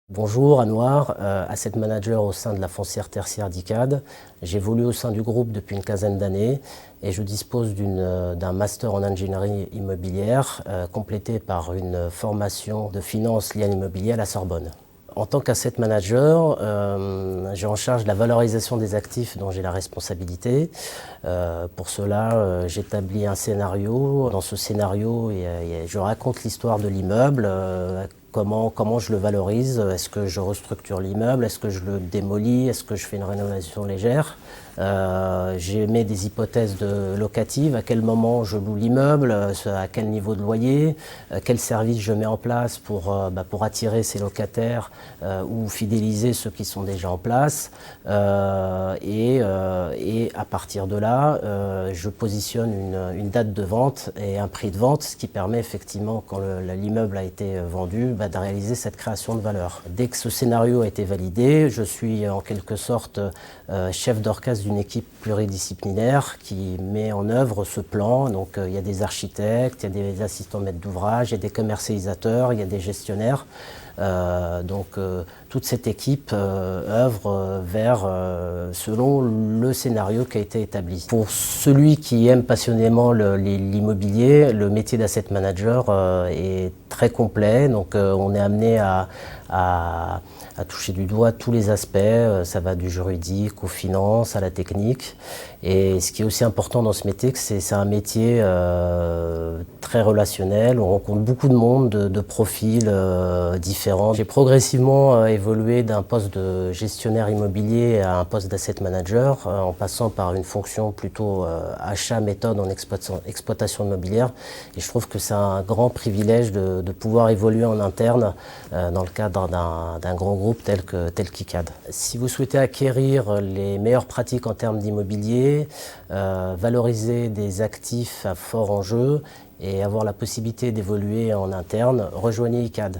Bonjour, Anouar, asset manager au sein de la foncière tertiaire d'ICAD. J'évolue au sein du groupe depuis une quinzaine d'années et je dispose d'un master en ingénierie immobilière complété par une formation de finance liée à l'immobilier à la Sorbonne. En tant qu'asset manager, j'ai en charge la valorisation des actifs dont j'ai la responsabilité. Pour cela, j'établis un scénario. Dans ce scénario, je raconte l'histoire de l'immeuble, comment je le valorise, est-ce que je restructure l'immeuble, est-ce que je le démolis, est-ce que je fais une rénovation légère. J'émets des hypothèses locatives, à quel moment je loue l'immeuble, à quel niveau de loyer, quels services je mets en place pour attirer ces locataires ou fidéliser ceux qui sont déjà en place. Et à partir de là, je positionne une date de vente et un prix de vente, ce qui permet effectivement, quand l'immeuble a été vendu, de réaliser cette création de valeur. Dès que ce scénario a été validé, je suis en quelque sorte chef d'orchestre d'une équipe pluridisciplinaire qui met en œuvre ce plan. Donc il y a des architectes, il y a des assistants maîtres d'ouvrage, il y a des commercialisateurs, il y a des gestionnaires. Toute cette équipe œuvre selon le scénario qui a été établi. Pour celui qui aime passionnément l'immobilier, le métier d'asset manager est très complet. Donc on est amené à toucher du doigt tous les aspects. Ça va du juridique aux finances, à la technique. Et ce qui est aussi important dans ce métier, c'est un métier très relationnel. On rencontre beaucoup de monde, de profils différents. J'ai progressivement évolué d'un poste de gestionnaire immobilier à un poste d'asset manager, en passant par une fonction plutôt achat méthode en exploitation immobilière. Et je trouve que c'est un grand privilège de pouvoir évoluer en interne dans le cadre d'un grand groupe tel qu'ICAD. Si vous souhaitez acquérir les meilleures pratiques en termes d'immobilier, valoriser des actifs à fort enjeu et avoir la possibilité d'évoluer en interne, rejoignez ICAD.